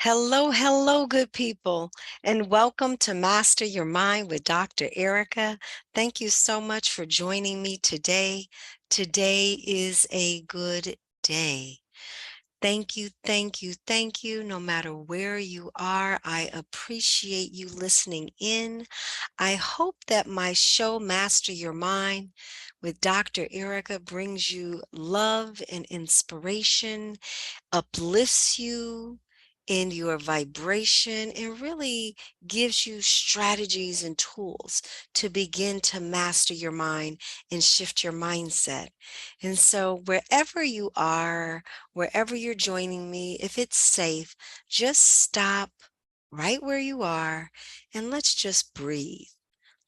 Hello, hello, good people, and welcome to Master Your Mind with Dr. Erika. Thank you so much for joining me today. Today is a good day. Thank you, thank you, thank you. No matter where you are, I appreciate you listening in. I hope that my show, Master Your Mind with Dr. Erika, brings you love and inspiration, uplifts you in your vibration, and really gives you strategies and tools to begin to master your mind and shift your mindset. And so, wherever you are, wherever you're joining me, if it's safe, just stop right where you are and let's just breathe.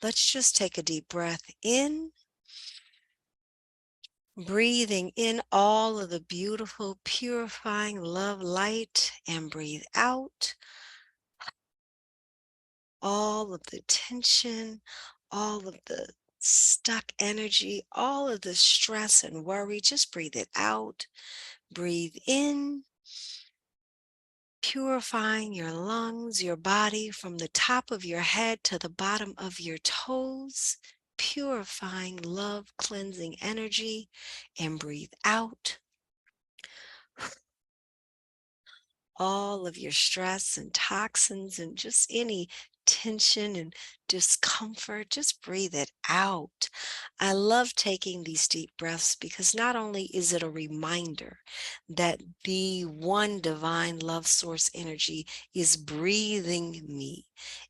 Let's just take a deep breath in, breathing in all of the beautiful, purifying love light, and breathe out all of the tension, all of the stuck energy, all of the stress and worry. Just breathe it out. Breathe in, purifying your lungs, your body from the top of your head to the bottom of your toes. Purifying love, cleansing energy, and breathe out all of your stress and toxins and just any tension and discomfort. Just breathe it out. I love taking these deep breaths because not only is it a reminder that the one divine love source energy is breathing me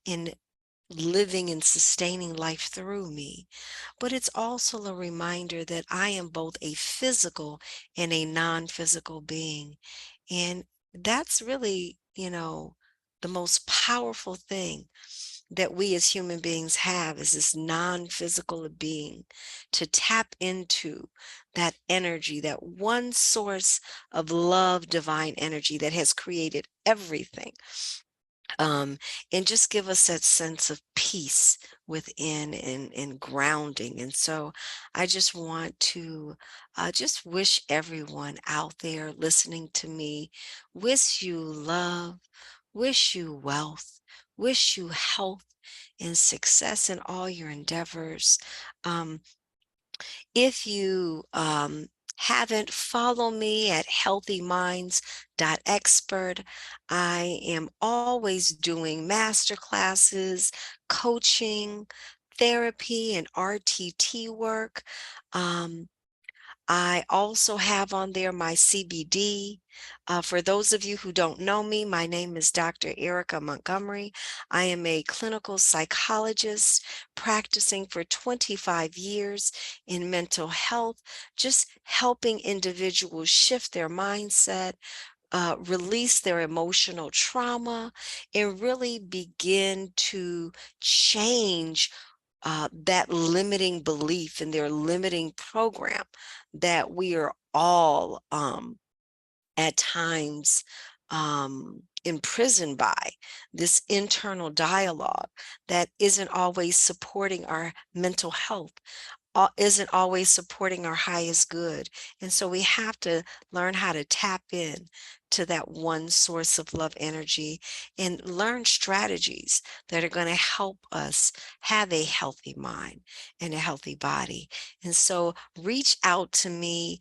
and living and sustaining life through me, but it's also a reminder that I am both a physical and a non-physical being. And that's really, the most powerful thing that we as human beings have is this non-physical being to tap into that energy, that one source of love, divine energy that has created everything, um, and just give us that sense of peace within and grounding. And so I just want to just wish everyone out there listening to me, wish you love, wish you wealth, wish you health and success in all your endeavors. Um, if you haven't, follow me at healthyminds.expert. I am always doing master classes, coaching, therapy, and RTT work. Um, I also have on there my CBD. For those of you who don't know me, my name is Dr. Erika Montgomery. I am a clinical psychologist practicing for 25 years in mental health, just helping individuals shift their mindset, release their emotional trauma, and really begin to change that limiting belief and their limiting program that we are all at times imprisoned by, this internal dialogue that isn't always supporting our mental health, isn't always supporting our highest good. And so we have to learn how to tap in to that one source of love energy and learn strategies that are going to help us have a healthy mind and a healthy body. And so reach out to me.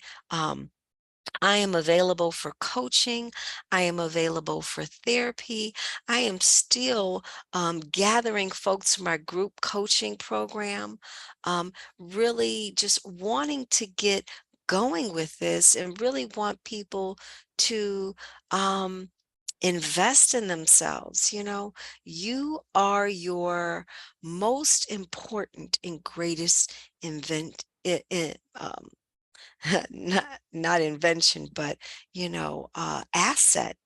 I am available for coaching. I am available for therapy. I am still gathering folks for my group coaching program, really just wanting to get going with this and really want people to invest in themselves. You are your most important and greatest not invention, but asset.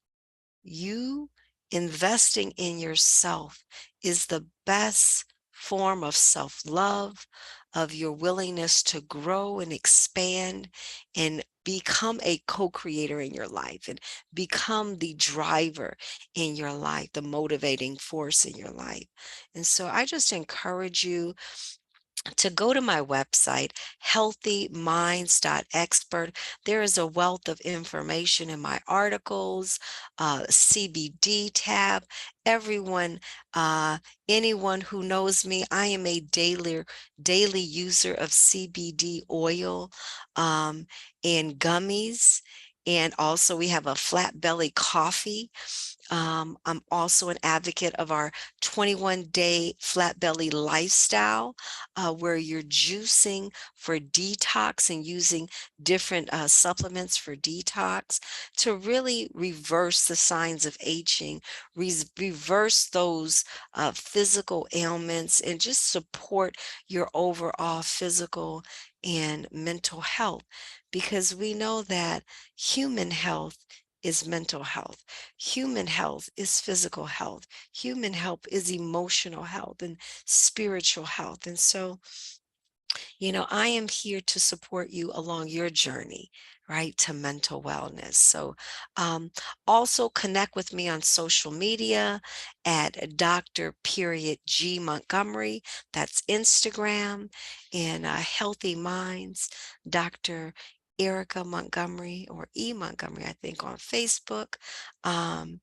You investing in yourself is the best form of self-love, of your willingness to grow and expand and become a co-creator in your life and become the driver in your life, the motivating force in your life. And so I just encourage you to go to my website, healthyminds.expert. There is a wealth of information in my articles, CBD tab. Everyone, uh, anyone who knows me, I am a daily user of CBD oil and gummies. And also, we have a flat belly coffee. I'm also an advocate of our 21-day flat belly lifestyle, where you're juicing for detox and using different supplements for detox to really reverse the signs of aging, reverse those physical ailments, and just support your overall physical and mental health. Because we know that human health is mental health. Human health is physical health. Human health is emotional health and spiritual health. And so, I am here to support you along your journey, right, to mental wellness. So, um, also connect with me on social media at Dr. Period G Montgomery. That's Instagram, and Healthy Minds, Dr. Erika Montgomery or E Montgomery, I think, on Facebook. Um,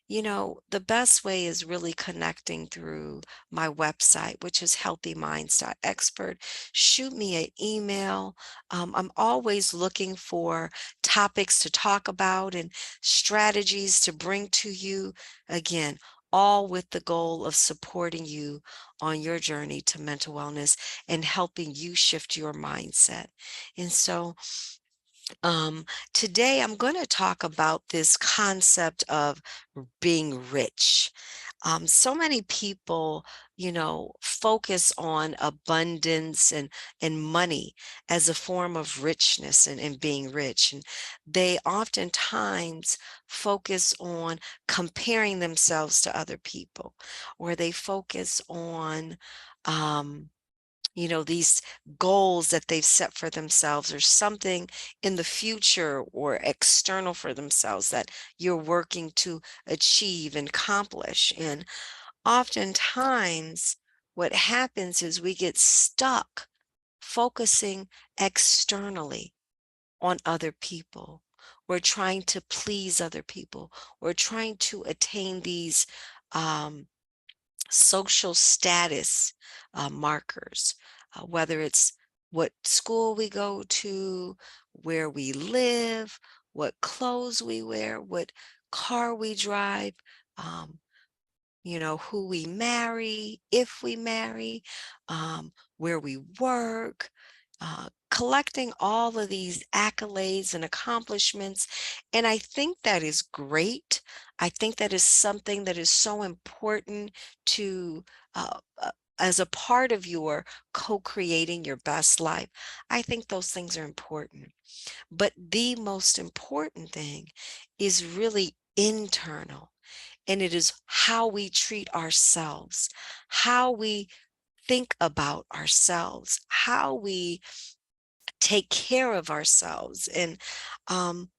the best way is really connecting through my website, which is healthyminds.expert. Shoot me an email. I'm always looking for topics to talk about and strategies to bring to you. Again, all with the goal of supporting you on your journey to mental wellness and helping you shift your mindset. And so, um, today I'm going to talk about this concept of being rich. So many people, focus on abundance and money as a form of richness and being rich. And they oftentimes focus on comparing themselves to other people, or they focus on, um, these goals that they've set for themselves, or something in the future or external for themselves that you're working to achieve and accomplish. And oftentimes, what happens is we get stuck focusing externally on other people. We're trying to please other people. We're trying to attain these um, social status markers, whether it's what school we go to, where we live, what clothes we wear, what car we drive, um, who we marry, if we marry, where we work, collecting all of these accolades and accomplishments. And I think that is great. I think that is something that is so important to, as a part of your co creating your best life. I think those things are important. But the most important thing is really internal, and it is how we treat ourselves, how we think about ourselves, how we take care of ourselves. And um,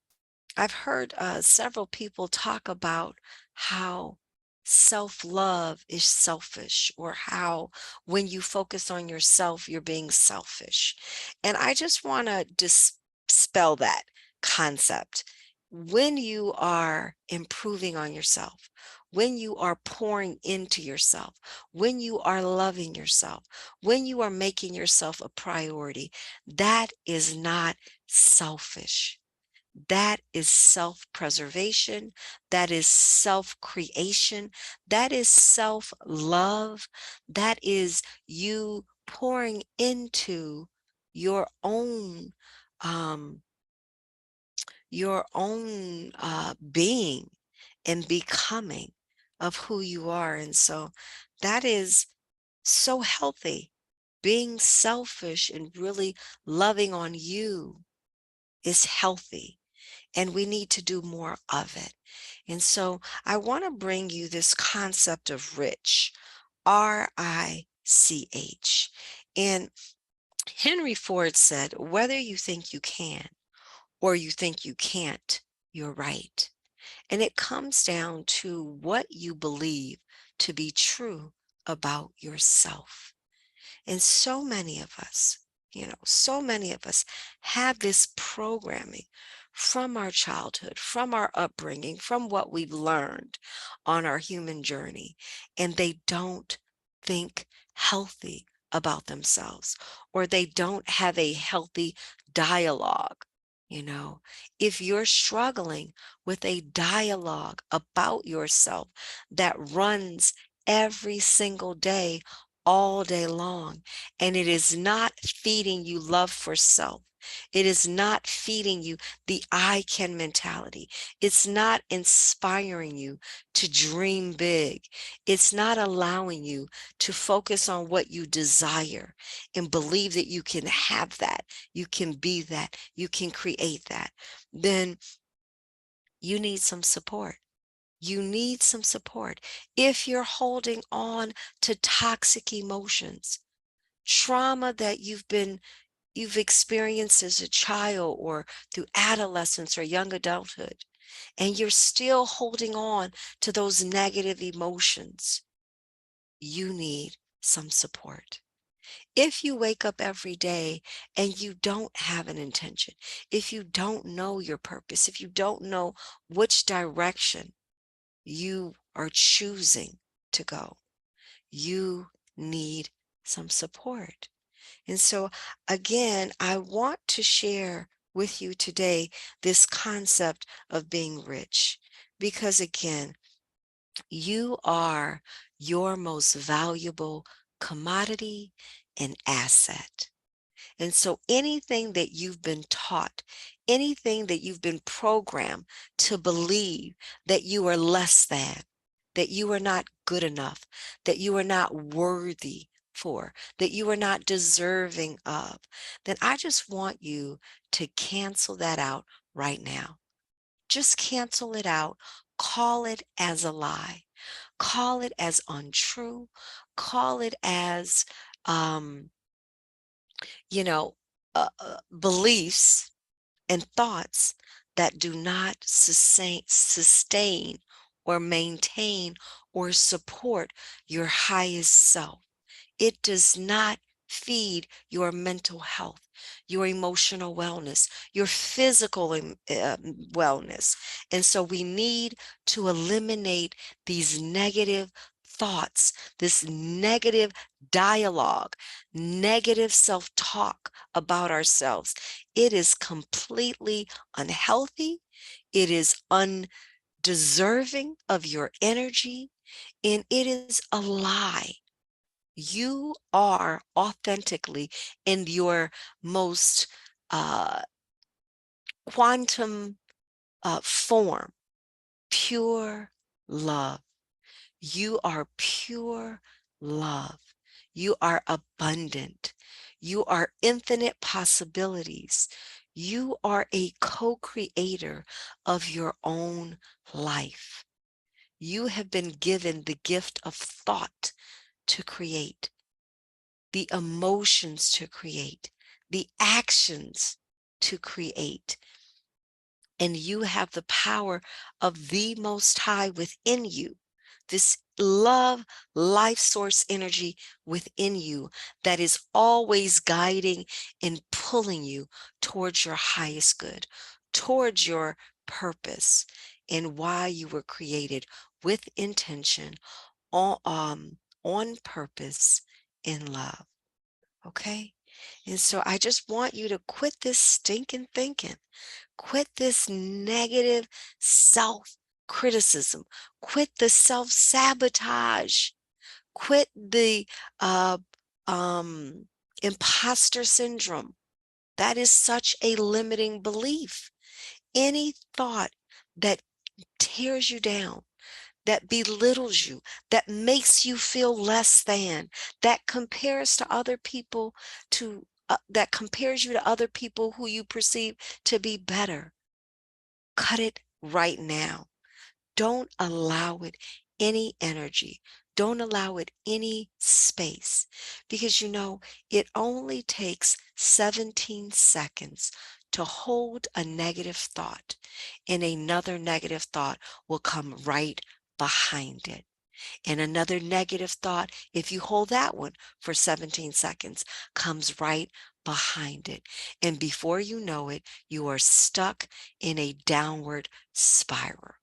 I've heard several people talk about how self love is selfish, or how when you focus on yourself, you're being selfish. And I just want to dispel that concept. When you are improving on yourself, when you are pouring into yourself, when you are loving yourself, when you are making yourself a priority, that is not selfish. That is self preservation. That is self creation. That is self love. That is you pouring into your own, um, being and becoming of who you are. And so that is so healthy. Being selfish and really loving on you is healthy, and we need to do more of it. And so I want to bring you this concept of rich, RICH. And Henry Ford said, whether you think you can or you think you can't, you're right. And it comes down to what you believe to be true about yourself. And so many of us, so many of us have this programming from our childhood, from our upbringing, from what we've learned on our human journey, and they don't think healthy about themselves, or they don't have a healthy dialogue. You know, if you're struggling with a dialogue about yourself that runs every single day, all day long, and it is not feeding you love for self, it is not feeding you the I can mentality. It's not inspiring you to dream big. It's not allowing you to focus on what you desire and believe that you can have that, you can be that, you can create that. Then you need some support. You need some support. If you're holding on to toxic emotions, trauma that you've experienced as a child or through adolescence or young adulthood, and you're still holding on to those negative emotions, you need some support. If you wake up every day and you don't have an intention, if you don't know your purpose, if you don't know which direction you are choosing to go, you need some support. And so, again, I want to share with you today this concept of being rich because, again, you are your most valuable commodity and asset. And so anything that you've been taught, anything that you've been programmed to believe that you are less than, that you are not good enough, that you are not worthy for, that you are not deserving of, then I just want you to cancel that out right now. Just cancel it out. Call it as a lie. Call it as untrue. Call it as, um, you know, beliefs and thoughts that do not sustain or maintain or support your highest self. It does not feed your mental health, your emotional wellness, your physical wellness. And so we need to eliminate these negative thoughts, this negative dialogue, negative self talk about ourselves. It is completely unhealthy. It is undeserving of your energy, and it is a lie. You are authentically in your most uh, quantum form, pure love. You are pure love. You are abundant. You are infinite possibilities. You are a co-creator of your own life. You have been given the gift of thought to create, the emotions to create, the actions to create. And you have the power of the Most High within you, this love, life source energy within you that is always guiding and pulling you towards your highest good, towards your purpose and why you were created with intention, on purpose, in love. Okay? And so I just want you to quit this stinking thinking. Quit this negative self criticism. Quit the self sabotage. Quit the uh, um, imposter syndrome. That is such a limiting belief. Any thought that tears you down, that belittles you, that makes you feel less than, that compares to other people that compares you to other people who you perceive to be better. Cut it right now. Don't allow it any energy. Don't allow it any space because it only takes 17 seconds to hold a negative thought, and another negative thought will come right behind it. And another negative thought, if you hold that one for 17 seconds, comes right behind it. And before you know it, you are stuck in a downward spiral.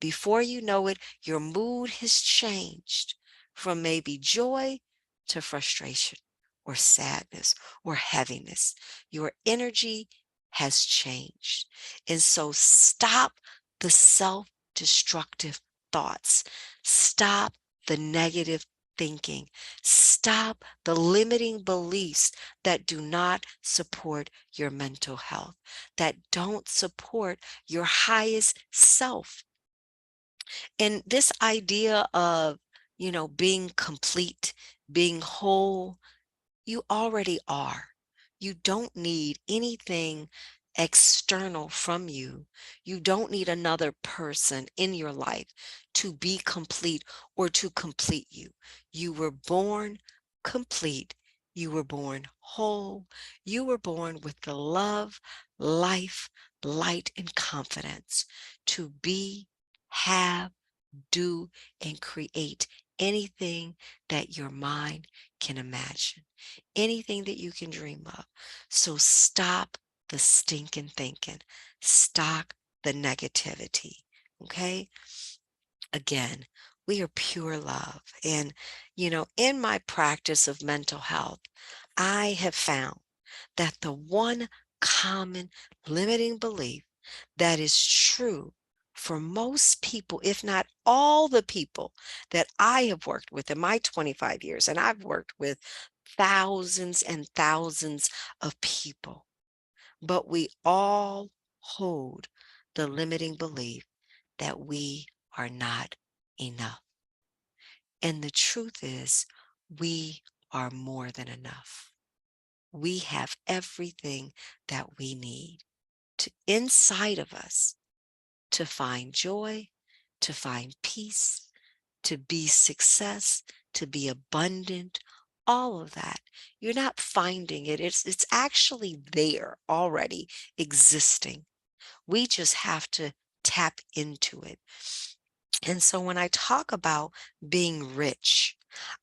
Before you know it, your mood has changed from maybe joy to frustration or sadness or heaviness. Your energy has changed. And so stop the self destructive thoughts. Stop the negative thinking. Stop the limiting beliefs that do not support your mental health, that don't support your highest self. And this idea of, being complete, being whole, you already are. You don't need anything external from you. You don't need another person in your life to be complete or to complete you. You were born complete. You were born whole. You were born with the love, life, light, and confidence to be, have, do, and create anything that your mind can imagine, anything that you can dream of. So stop the stinking thinking, stop the negativity. Okay. Again, we are pure love. And, in my practice of mental health, I have found that the one common limiting belief that is true for most people, if not all the people that I have worked with in my 25 years, and I've worked with thousands and thousands of people, but we all hold the limiting belief that we are not enough. And the truth is, we are more than enough. We have everything that we need inside of us to find joy, to find peace, to be success, to be abundant, all of that. You're not finding it. It's actually there already existing. We just have to tap into it. And so when I talk about being rich,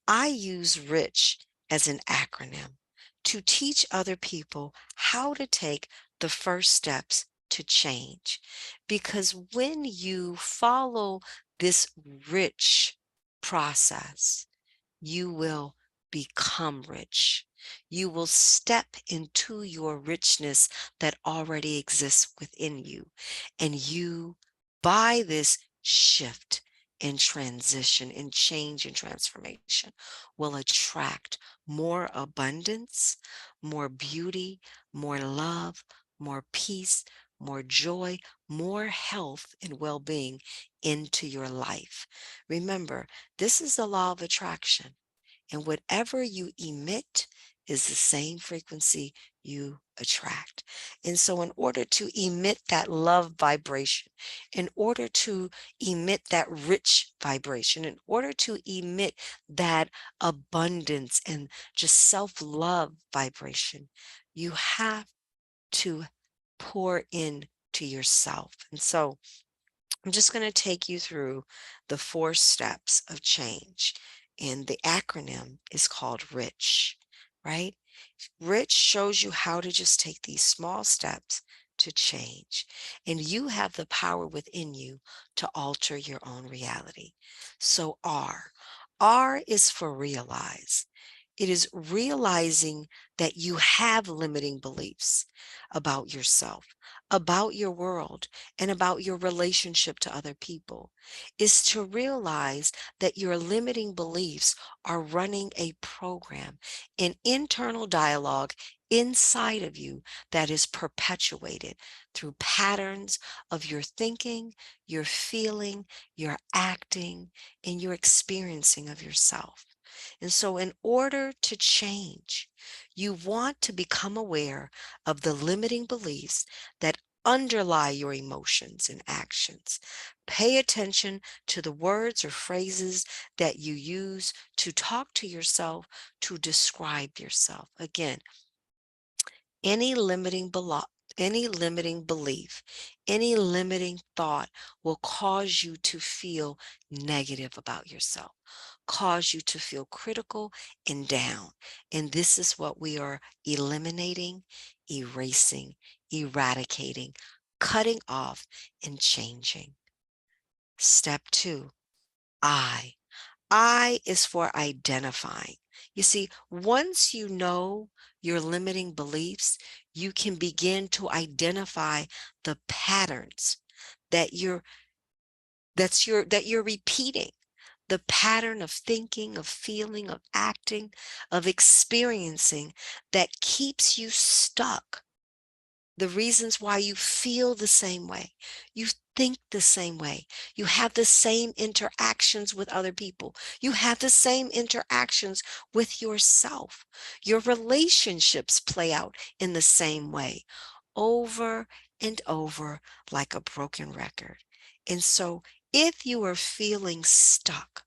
I use rich as an acronym to teach other people how to take the first steps to change. Because when you follow this rich process, you will become rich. You will step into your richness that already exists within you. And you, by this shift and transition and change and transformation, will attract more abundance, more beauty, more love, more peace, more joy, more health and well being into your life. Remember, this is the law of attraction. And whatever you emit is the same frequency you attract. And so, in order to emit that love vibration, in order to emit that rich vibration, in order to emit that abundance and just self love vibration, you have to pour in to yourself. And so, I'm just going to take you through the 4 steps of change. And the acronym is called RICH, right? Rich shows you how to just take these small steps to change. And you have the power within you to alter your own reality. So R is for realize. It is realizing that you have limiting beliefs about yourself, about your world, and about your relationship to other people. Is to realize that your limiting beliefs are running a program, an internal dialogue inside of you that is perpetuated through patterns of your thinking, your feeling, your acting, and your experiencing of yourself. And so, in order to change, you want to become aware of the limiting beliefs that underlie your emotions and actions. Pay attention to the words or phrases that you use to talk to yourself, to describe yourself. Again, any limiting Any limiting belief, any limiting thought will cause you to feel negative about yourself, cause you to feel critical and down. And this is what we are eliminating, erasing, eradicating, cutting off, and changing. Step two, I. I is for identifying. You see, once you know your limiting beliefs, you can begin to identify the patterns that you're repeating. The pattern of thinking, of feeling, of acting, of experiencing that keeps you stuck, the reasons why you feel the same way, you think the same way, you have the same interactions with other people, you have the same interactions with yourself. Your relationships play out in the same way over and over like a broken record. And so if you are feeling stuck,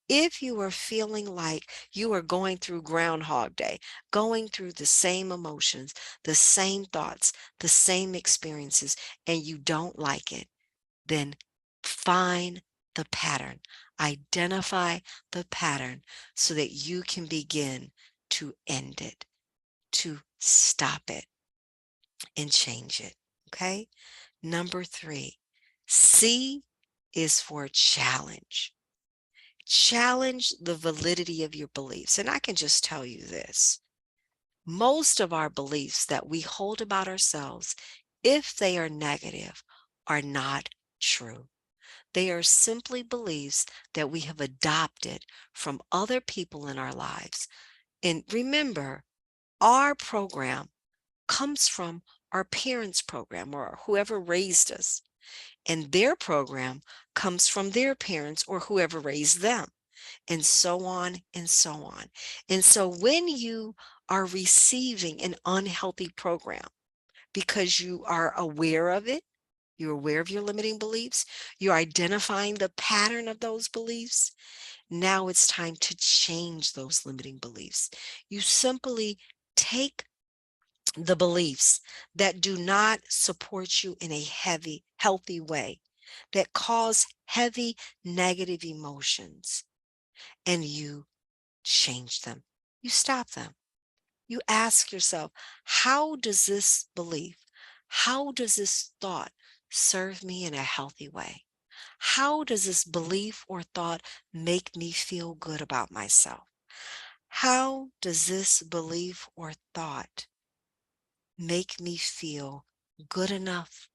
if you are feeling like you are going through Groundhog Day, going through the same emotions, the same thoughts, the same experiences, and you don't like it, then find the pattern. Identify the pattern so that you can begin to end it, to stop it, and change it. Okay? Number three, C is for challenge. Challenge the validity of your beliefs. And I can just tell you this, most of our beliefs that we hold about ourselves, if they are negative, are not true. They are simply beliefs that we have adopted from other people in our lives. And remember, our program comes from our parents' program or whoever raised us, and their program comes from their parents or whoever raised them, and so on and so on. And so when you are receiving an unhealthy program because you are aware of it, you're aware of your limiting beliefs, you're identifying the pattern of those beliefs, now it's time to change those limiting beliefs. You simply take the beliefs that do not support you in a healthy way, that cause heavy negative emotions, and you change them. You stop them. You ask yourself, how does this belief, how does this thought serve me in a healthy way? How does this belief or thought make me feel good about myself? How does this belief or thought make me feel good enough,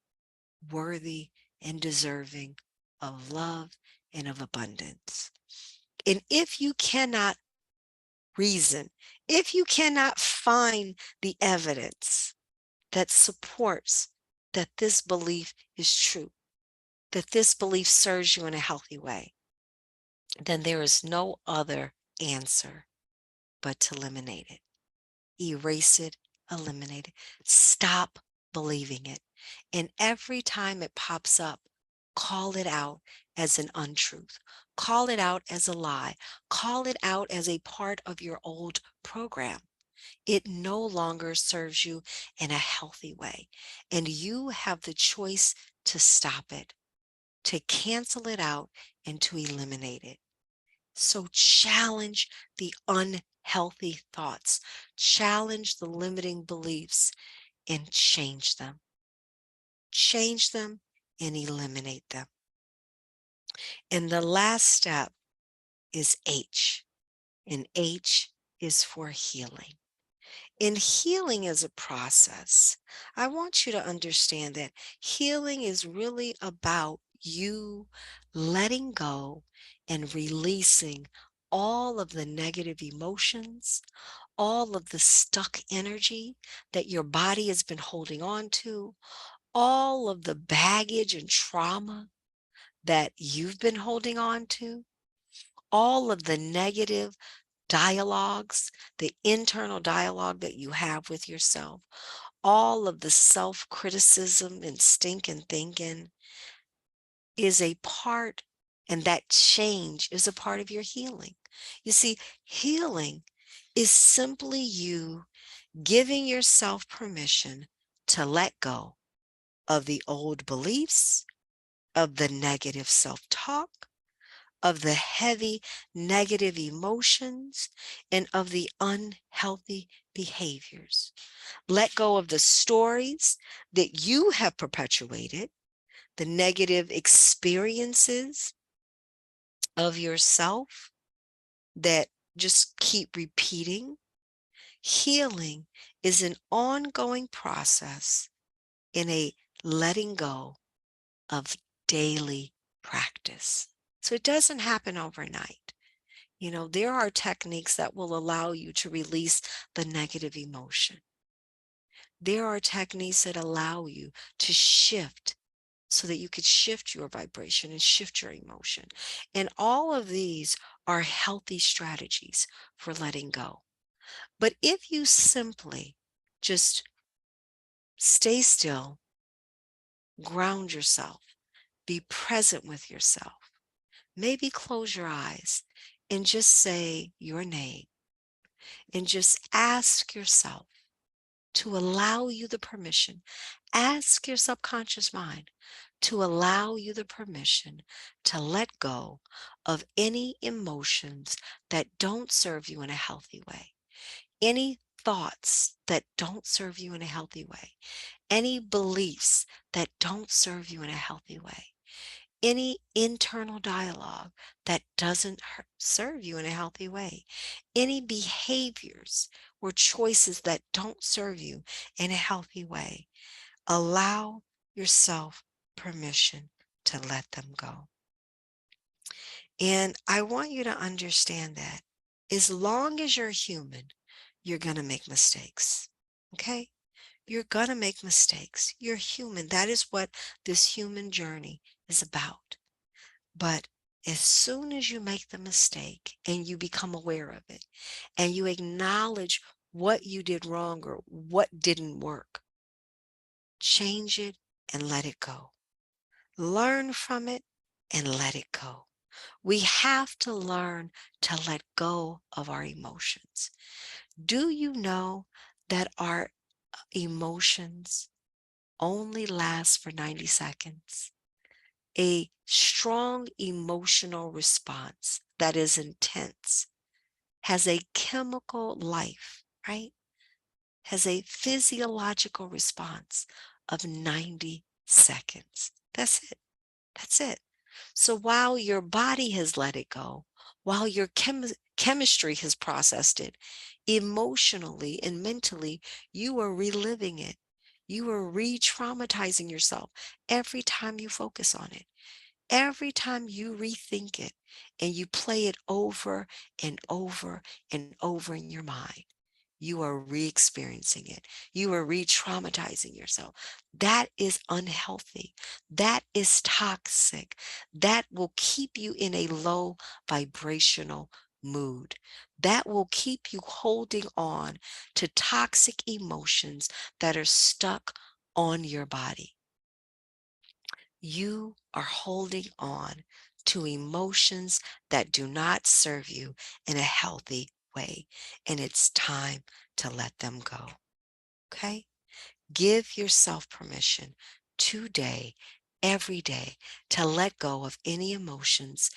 worthy, and deserving of love and of abundance? And if you cannot reason, if you cannot find the evidence that supports that this belief is true, that this belief serves you in a healthy way, then there is no other answer but to eliminate it. Erase it, eliminate it. Stop believing it. And every time it pops up, call it out as an untruth. Call it out as a lie. Call it out as a part of your old program. It no longer serves you in a healthy way. And you have the choice to stop it, to cancel it out, and to eliminate it. So challenge the unhealthy thoughts, challenge the limiting beliefs, and change them. Change them and eliminate them. And the last step is H, and H is for healing. And healing is a process. I want you to understand that healing is really about you letting go and releasing all of the negative emotions, all of the stuck energy that your body has been holding on to, all of the baggage and trauma that you've been holding on to, all of the negative dialogues, the internal dialogue that you have with yourself, all of the self criticism and stinking thinking is a part, and that change is a part of your healing. You see, healing is simply you giving yourself permission to let go of the old beliefs, of the negative self talk, of the heavy negative emotions, and of the unhealthy behaviors. Let go of the stories that you have perpetuated, the negative experiences of yourself that just keep repeating. Healing is an ongoing process in a letting go of daily practice. So it doesn't happen overnight. There are techniques that will allow you to release the negative emotion. There are techniques that allow you to shift so that you could shift your vibration and shift your emotion. And all of these are healthy strategies for letting go. But if you simply just stay still, ground yourself, be present with yourself, maybe close your eyes and just say your name and just ask yourself to allow you the permission. Ask your subconscious mind to allow you the permission to let go of any emotions that don't serve you in a healthy way, any thoughts that don't serve you in a healthy way, any beliefs that don't serve you in a healthy way, any internal dialogue that doesn't serve you in a healthy way, any behaviors or choices that don't serve you in a healthy way. Allow yourself permission to let them go. And I want you to understand that as long as you're human, you're going to make mistakes. Okay? You're going to make mistakes. You're human. That is what this human journey is about. But as soon as you make the mistake and you become aware of it and you acknowledge what you did wrong or what didn't work, change it and let it go. Learn from it and let it go. We have to learn to let go of our emotions. Do you know that our emotions only last for 90 seconds? A strong emotional response that is intense has a chemical life, right? Has a physiological response of 90 seconds. That's it. That's it. So while your body has let it go, while your chemistry has processed it, emotionally and mentally, you are reliving it. You are re traumatizing yourself every time you focus on it. Every time you rethink it and you play it over and over and over in your mind, you are re experiencing it. You are re traumatizing yourself. That is unhealthy. That is toxic. That will keep you in a low vibrational mood. That will keep you holding on to toxic emotions that are stuck on your body. You are holding on to emotions that do not serve you in a healthy way, and it's time to let them go. Okay? Give yourself permission today, every day, to let go of any emotions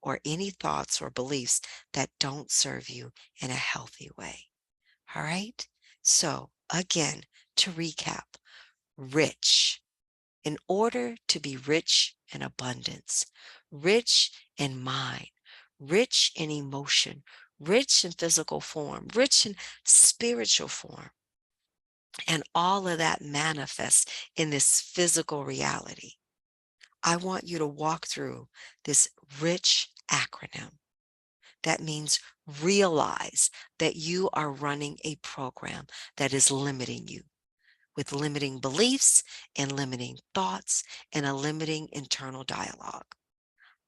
or any thoughts or beliefs that don't serve you in a healthy way. All right? So, again, to recap, rich in order to be rich in abundance, rich in mind, rich in emotion, rich in physical form, rich in spiritual form. And all of that manifests in this physical reality. I want you to walk through this rich acronym. That means realize that you are running a program that is limiting you with limiting beliefs and limiting thoughts and a limiting internal dialogue.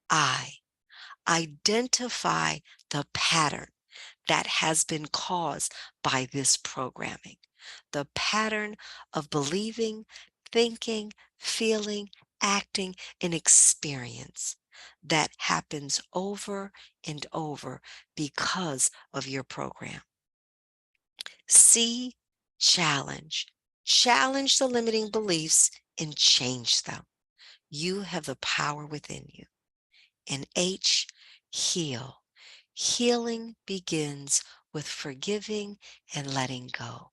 I identify the pattern that has been caused by this programming, the pattern of believing, thinking, feeling, acting, and experience that happens over and over because of your program. C, challenge Challenge the limiting beliefs and change them. You have the power within you. And H, heal. Healing begins with forgiving and letting go,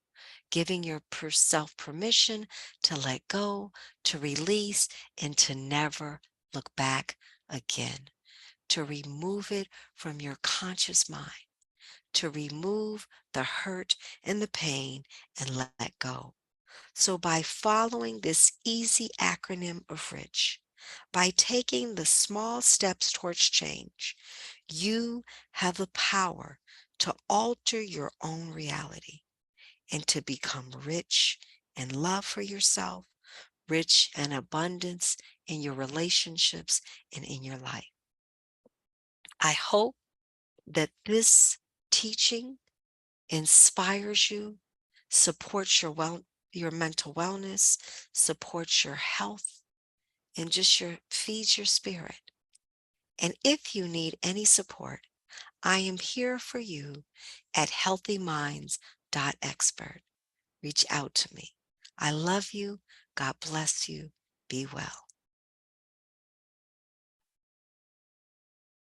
giving yourself permission to let go, to release, and to never look back again, to remove it from your conscious mind, to remove the hurt and the pain and let go. So, by following this easy acronym of RICH, by taking the small steps towards change, you have the power to alter your own reality and to become rich in love for yourself, rich in abundance in your relationships and in your life. I hope that this teaching inspires you, supports your mental wellness, supports your health, and just feeds your spirit. And if you need any support, I am here for you at healthyminds.expert. Reach out to me. I love you. God bless you. Be well.